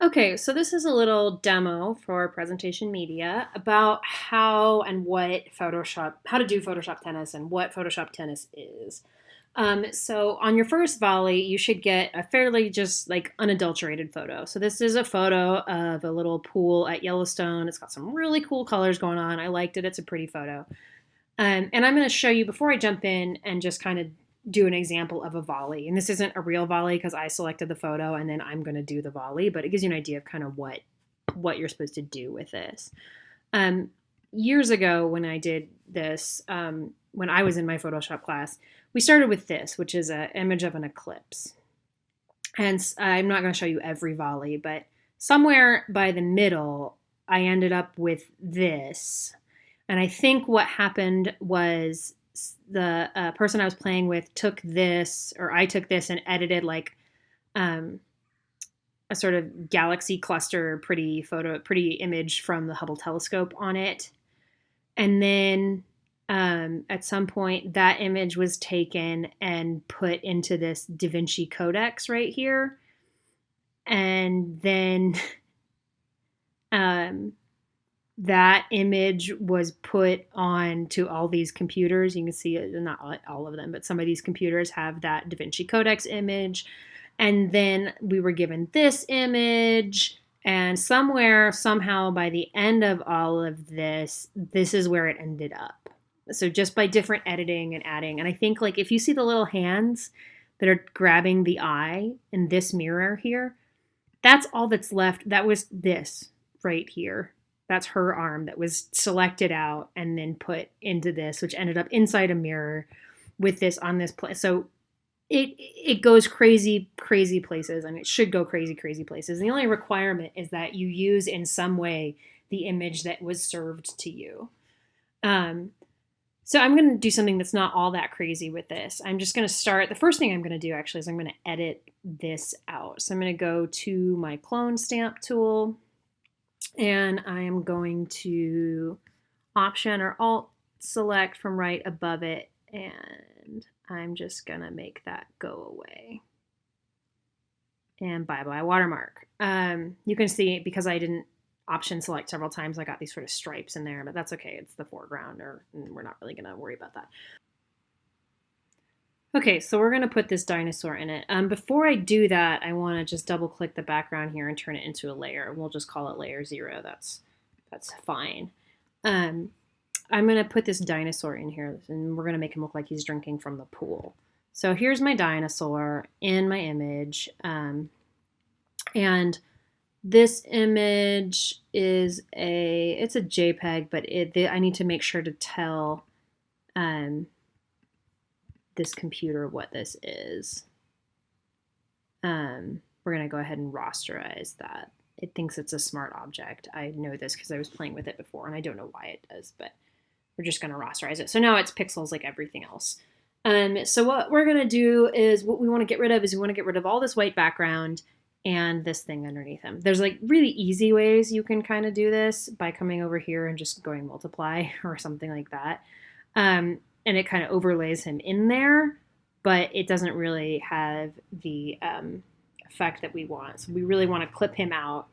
Okay, so this is a little demo for Presentation Media about how and what Photoshop, how to do Photoshop Tennis and what Photoshop Tennis is. So on your first volley, you should get a fairly just like unadulterated photo. So this is a photo of a little pool at Yellowstone. It's got some really cool colors going on. I liked it. It's a pretty photo. And I'm going to show you before I jump in and just kind of do an example of a volley. And this isn't a real volley because I selected the photo and then I'm going to do the volley, but it gives you an idea of kind of what you're supposed to do with this. Um, Years ago when I did this, when I was in my Photoshop class, we started with this, which is an image of an eclipse. And I'm not going to show you every volley, but somewhere by the middle, I ended up with this. And I think what happened was the person I was playing with took this, or I took this and edited like um, a sort of galaxy cluster, pretty image from the Hubble telescope on it. And then at some point, that image was taken and put into this DaVinci Codex right here. And then um, that image was put on to all these computers. You can see it, not all of them, but some of these computers have that DaVinci Codex image. And then we were given this image, and somewhere, somehow, by the end of all of this, this is where it ended up. So just by different editing and adding, and I think like if you see the little hands that are grabbing the eye in this mirror here, that's all that's left. That was this right here. That's her arm that was selected out and then put into this, which ended up inside a mirror with this on this place. So it goes crazy places, and it should go crazy places. The only requirement is that you use in some way the image that was served to you. So I'm going to do something that's not all that crazy with this. I'm just going to start. The first thing I'm going to do actually is I'm going to edit this out. So I'm going to go to my clone stamp tool, and I am going to Option or Alt select from right above it, and I'm just going to make that go away. And bye-bye watermark. You can see because I didn't Option select several times, I got these sort of stripes in there, but that's okay. It's the foreground, we're not really going to worry about that. Okay, so we're going to put this dinosaur in it. Before I do that, I want to just double click the background here and turn it into a layer. We'll just call it layer 0. That's fine. I'm going to put this dinosaur in here, and we're going to make him look like he's drinking from the pool. So here's my dinosaur in my image. And this image is it's a JPEG, but I need to make sure to tell this computer what this is. We're going to go ahead and rasterize that. It thinks it's a smart object. I know this because I was playing with it before, and I don't know why it does, but we're just going to rasterize it. So now it's pixels like everything else. So what we're going to do is what we want to get rid of is we want to get rid of all this white background and this thing underneath him. There's like really easy ways you can kind of do this by coming over here and just going multiply or something like that. And it kind of overlays him in there, but it doesn't really have the effect that we want. So we really want to clip him out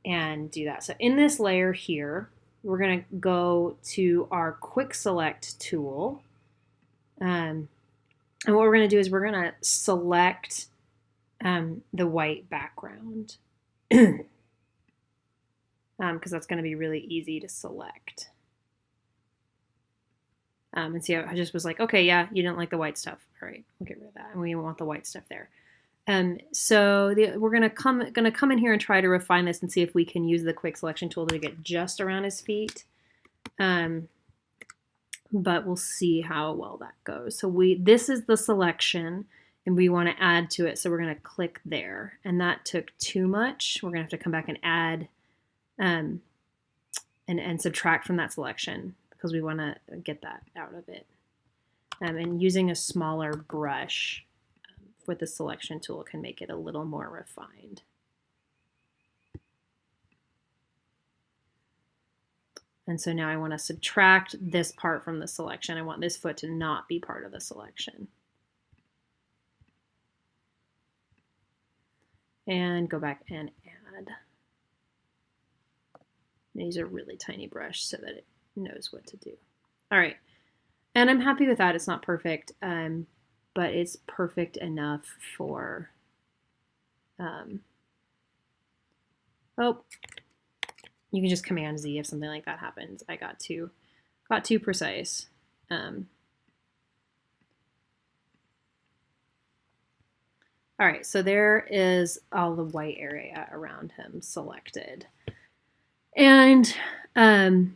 and do that. So in this layer here, we're going to go to our quick select tool. And what we're going to do is we're going to select the white background because that's going to be really easy to select. And see, I just was like, okay, yeah, you didn't like the white stuff. All right, we'll get rid of that, and we want the white stuff there. So we're gonna come in here and try to refine this and see if we can use the quick selection tool to get just around his feet. But we'll see how well that goes. So this is the selection, and we want to add to it. So we're going to click there, and that took too much. We're going to have to come back and add and subtract from that selection because we want to get that out of it. And using a smaller brush with the selection tool can make it a little more refined. And so now I want to subtract this part from the selection. I want this foot to not be part of the selection. And go back and add. And use a really tiny brush so that it knows what to do. All right. And I'm happy with that. It's not perfect, but it's perfect enough for, oh, you can just Command Z if something like that happens. I got too precise. All right, so there is all the white area around him selected. And I'm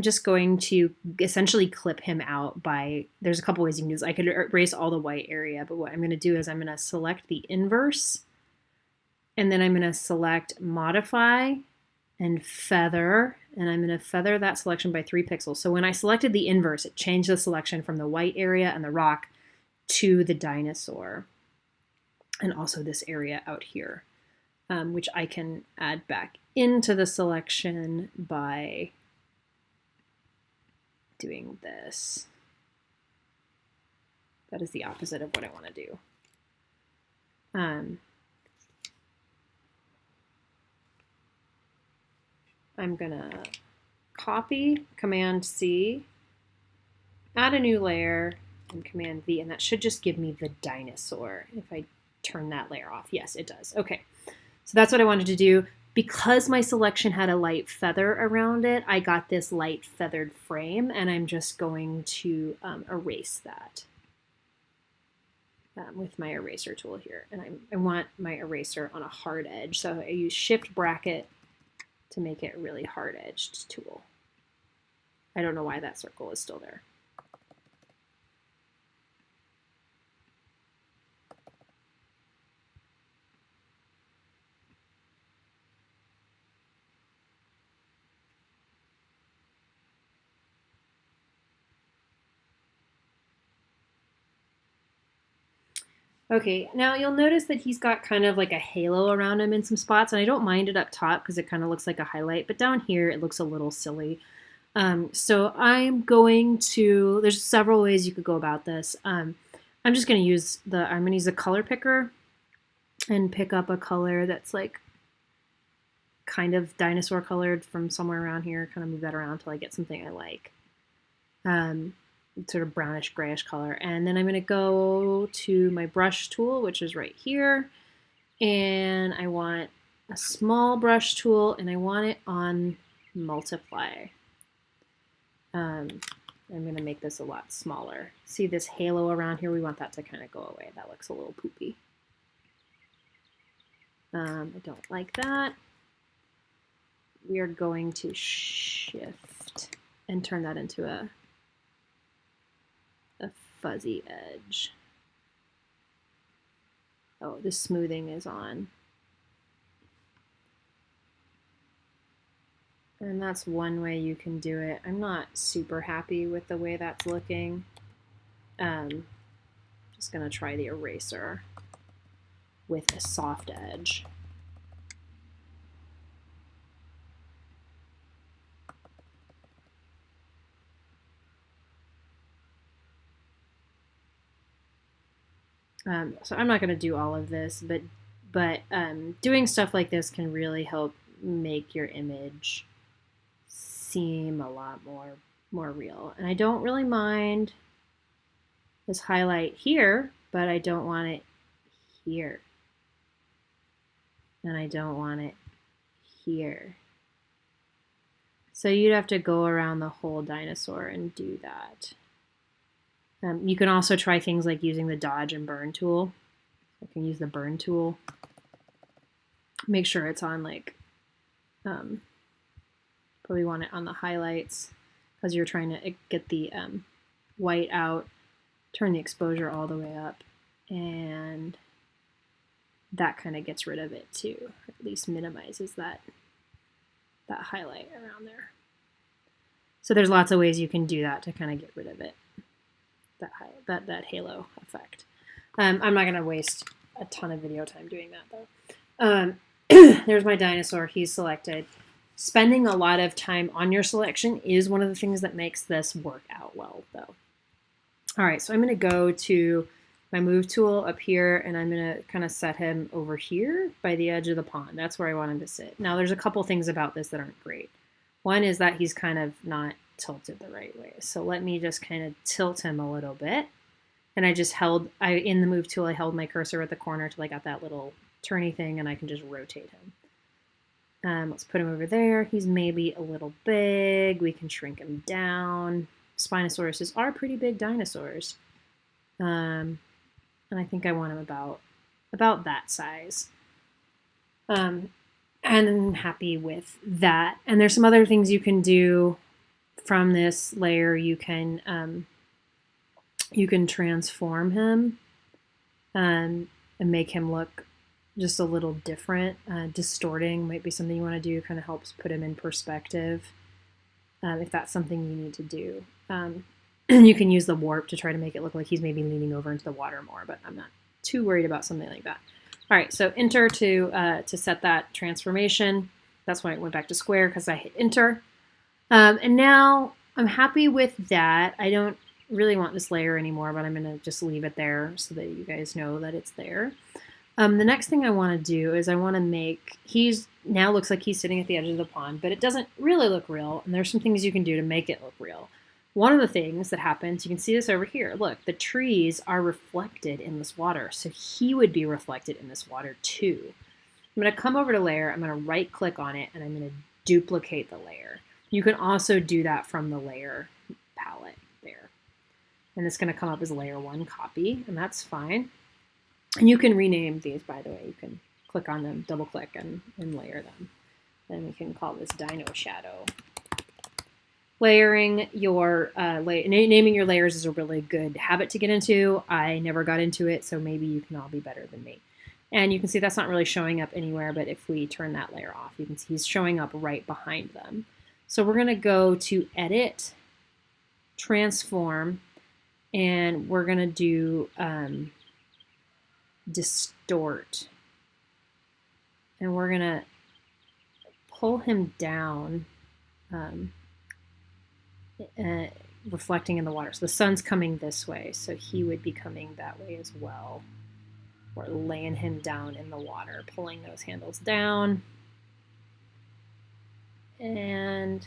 just going to essentially clip him out by, there's a couple ways you can do this. I could erase all the white area, but what I'm going to do is I'm going to select the inverse, and then I'm going to select modify and feather, and I'm going to feather that selection by 3 pixels. So when I selected the inverse, it changed the selection from the white area and the rock to the dinosaur, and also this area out here, which I can add back into the selection by doing this. That is the opposite of what I want to do. I'm gonna copy, Command C, add a new layer, and Command V, and that should just give me the dinosaur if I turn that layer off. Yes, it does. Okay, so that's what I wanted to do. Because my selection had a light feather around it, I got this light feathered frame, and I'm just going to erase that with my eraser tool here. And I want my eraser on a hard edge, so I use Shift bracket to make it a really hard-edged tool. I don't know why that circle is still there. Okay, now you'll notice that he's got kind of like a halo around him in some spots, and I don't mind it up top because it kind of looks like a highlight, but down here it looks a little silly. So I'm going to, there's several ways you could go about this. I'm just going to use the color picker and pick up a color that's like kind of dinosaur colored from somewhere around here, kind of move that around till I get something I like. Sort of brownish grayish color, and then I'm going to go to my brush tool, which is right here, and I want a small brush tool, and I want it on multiply. I'm going to make this a lot smaller. See this halo around here? We want that to kind of go away. That looks a little poopy. I don't like that. We are going to shift and turn that into a fuzzy edge. Oh, the smoothing is on. And that's one way you can do it. I'm not super happy with the way that's looking. Just gonna try the eraser with a soft edge. So I'm not going to do all of this, but doing stuff like this can really help make your image seem a lot more real. And I don't really mind this highlight here, but I don't want it here. And I don't want it here. So you'd have to go around the whole dinosaur and do that. You can also try things like using the dodge and burn tool. I can use the burn tool. Make sure it's on like, probably want it on the highlights because you're trying to get the white out, turn the exposure all the way up, and that kind of gets rid of it too, or at least minimizes that highlight around there. So there's lots of ways you can do that to kind of get rid of it. That halo effect. I'm not going to waste a ton of video time doing that though. There's my dinosaur. He's selected. Spending a lot of time on your selection is one of the things that makes this work out well though. All right, so I'm going to go to my move tool up here, and I'm going to kind of set him over here by the edge of the pond. That's where I want him to sit. Now, there's a couple things about this that aren't great. One is that he's kind of not tilted the right way. So let me just kind of tilt him a little bit. And I just in the move tool, I held my cursor at the corner till I got that little turny thing, and I can just rotate him. Let's put him over there. He's maybe a little big. We can shrink him down. Spinosauruses are pretty big dinosaurs. And I think I want him about that size. And I'm happy with that. And there's some other things you can do from this layer. You can transform him and make him look just a little different. Distorting might be something you want to do. Kind of helps put him in perspective if that's something you need to do. You can use the warp to try to make it look like he's maybe leaning over into the water more, but I'm not too worried about something like that. All right, so enter to set that transformation. That's why I went back to square, because I hit enter. And now I'm happy with that. I don't really want this layer anymore, but I'm going to just leave it there so that you guys know that it's there. The next thing I want to do is I want to make, now looks like he's sitting at the edge of the pond, but it doesn't really look real, and there's some things you can do to make it look real. One of the things that happens, you can see this over here. Look, the trees are reflected in this water, so he would be reflected in this water too. I'm going to come over to layer, I'm going to right click on it, and I'm going to duplicate the layer. You can also do that from the layer palette there. And it's going to come up as layer 1 copy, and that's fine. And you can rename these, by the way. You can click on them, double click, and layer them. Then we can call this Dino Shadow. Layering your naming your layers is a really good habit to get into. I never got into it, so maybe you can all be better than me. And you can see that's not really showing up anywhere, but if we turn that layer off, you can see he's showing up right behind them. So we're going to go to Edit, Transform, and we're going to do Distort. And we're going to pull him down. Reflecting in the water. So the sun's coming this way, so he would be coming that way as well. We're laying him down in the water, pulling those handles down. And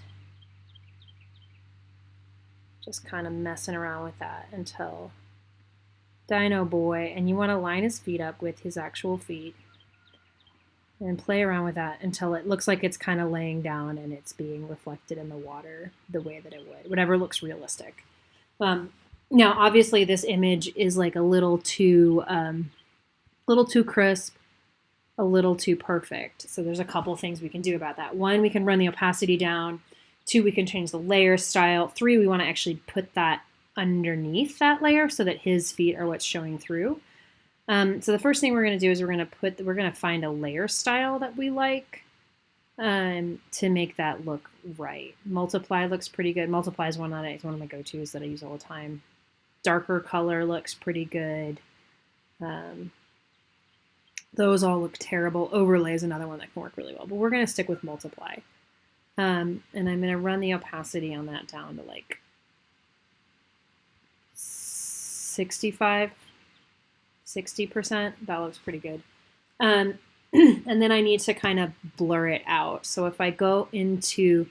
just kind of messing around with that until Dino Boy, and you want to line his feet up with his actual feet and play around with that until it looks like it's kind of laying down and it's being reflected in the water the way that it would, whatever looks realistic. Now, obviously, this image is like a little too crisp, a little too perfect. So there's a couple things we can do about that. 1, we can run the opacity down. 2, we can change the layer style. 3, we want to actually put that underneath that layer so that his feet are what's showing through. So the first thing we're going to do is we're going to find a layer style that we like to make that look right. Multiply looks pretty good. Multiply is one of my go-tos that I use all the time. Darker color looks pretty good. Those all look terrible. Overlay is another one that can work really well, but we're going to stick with multiply. And I'm going to run the opacity on that down to like 65. 60%, that looks pretty good. And then I need to kind of blur it out. So if I go into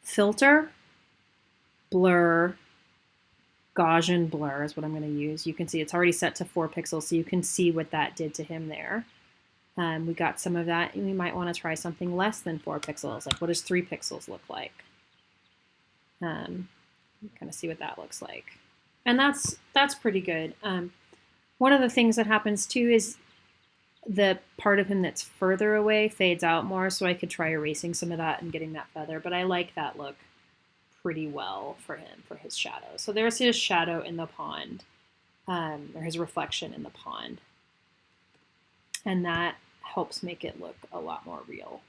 Filter, Blur, Gaussian Blur is what I'm going to use. You can see it's already set to 4 pixels, so you can see what that did to him there. We got some of that, and we might want to try something less than 4 pixels. Like, what does 3 pixels look like? Kind of see what that looks like. And that's pretty good. One of the things that happens too is the part of him that's further away fades out more, so I could try erasing some of that and getting that feather, but I like that look pretty well for him, for his shadow. So there's his shadow in the pond, or his reflection in the pond. And that helps make it look a lot more real.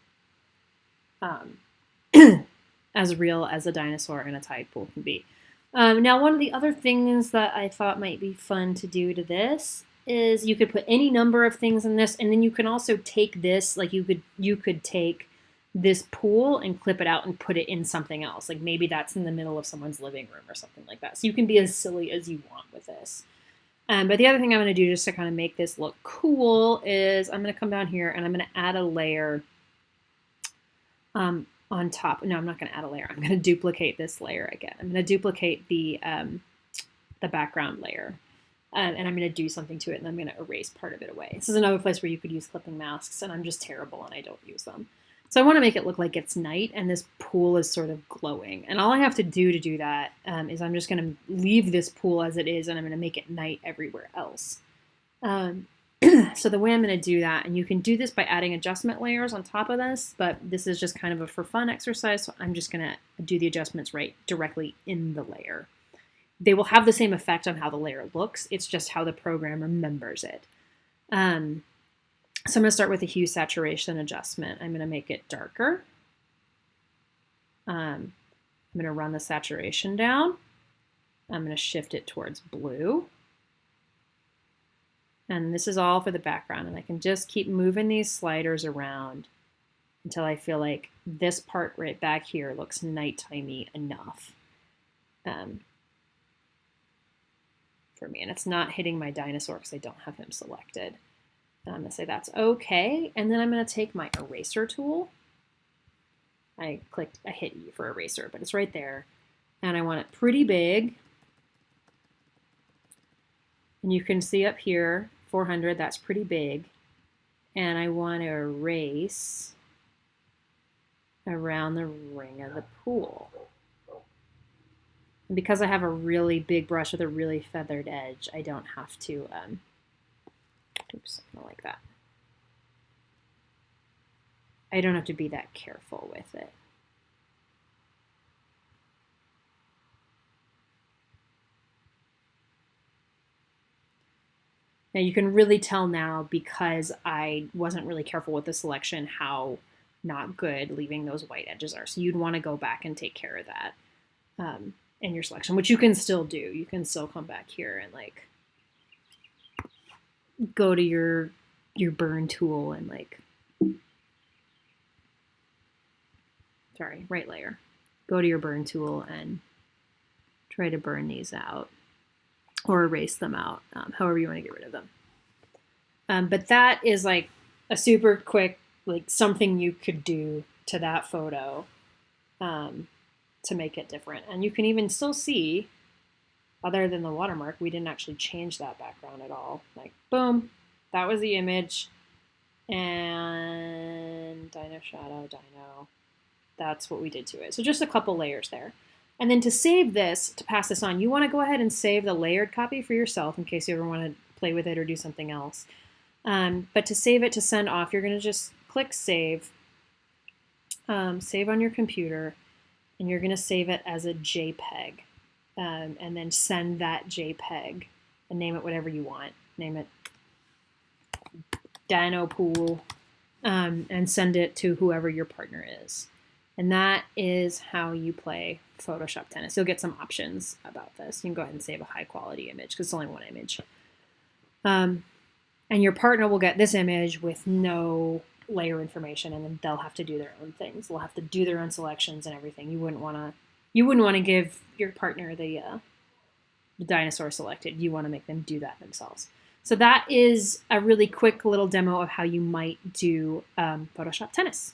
As real as a dinosaur in a tide pool can be. Now, one of the other things that I thought might be fun to do to this is you could put any number of things in this, and then you can also take this, like you could take this pool and clip it out and put it in something else. Like maybe that's in the middle of someone's living room or something like that. So you can be as silly as you want with this. But the other thing I'm going to do just to kind of make this look cool is I'm going to come down here and I'm going to add a layer on top. No, I'm not going to add a layer. I'm going to duplicate this layer again. I'm going to duplicate the background layer. And I'm going to do something to it, and I'm going to erase part of it away. This is another place where you could use clipping masks, and I'm just terrible and I don't use them. So I want to make it look like it's night, and this pool is sort of glowing. And all I have to do that is I'm just going to leave this pool as it is, and I'm going to make it night everywhere else. So the way I'm going to do that, and you can do this by adding adjustment layers on top of this, but this is just kind of a for fun exercise, so I'm just going to do the adjustments right directly in the layer. They will have the same effect on how the layer looks. It's just how the program remembers it. So I'm going to start with a hue saturation adjustment. I'm going to make it darker. I'm going to run the saturation down. I'm going to shift it towards blue. And this is all for the background. And I can just keep moving these sliders around until I feel like this part right back here looks nighttimey enough. For me, and it's not hitting my dinosaur because I don't have him selected. And I'm going to say that's okay, and then I'm going to take my eraser tool. I hit E for eraser, but it's right there, and I want it pretty big. And you can see up here, 400, that's pretty big. And I want to erase around the ring of the pool. And because I have a really big brush with a really feathered edge, I don't have to, oops, I don't like that. I don't have to be that careful with it. Now you can really tell now, because I wasn't really careful with the selection, how not good leaving those white edges are. So you'd want to go back and take care of that. In your selection, which you can still do. You can still come back here and like go to your burn tool and like, sorry, right layer. Go to your burn tool and try to burn these out or erase them out, however you want to get rid of them. But that is like a super quick, like something you could do to that photo. To make it different. And you can even still see, other than the watermark, we didn't actually change that background at all. Like, boom, that was the image. And Dino Shadow, Dino, that's what we did to it. So just a couple layers there. And then to save this, to pass this on, you want to go ahead and save the layered copy for yourself in case you ever want to play with it or do something else. But to save it, to send off, you're going to just click save, save on your computer, and you're going to save it as a JPEG, and then send that JPEG and name it whatever you want. Name it Dino Pool, and send it to whoever your partner is. And that is how you play Photoshop Tennis. You'll get some options about this. You can go ahead and save a high quality image because it's only one image. And your partner will get this image with no layer information, and then they'll have to do their own things. They'll have to do their own selections and everything. You wouldn't want to give your partner the dinosaur selected. You want to make them do that themselves. So that is a really quick little demo of how you might do Photoshop Tennis.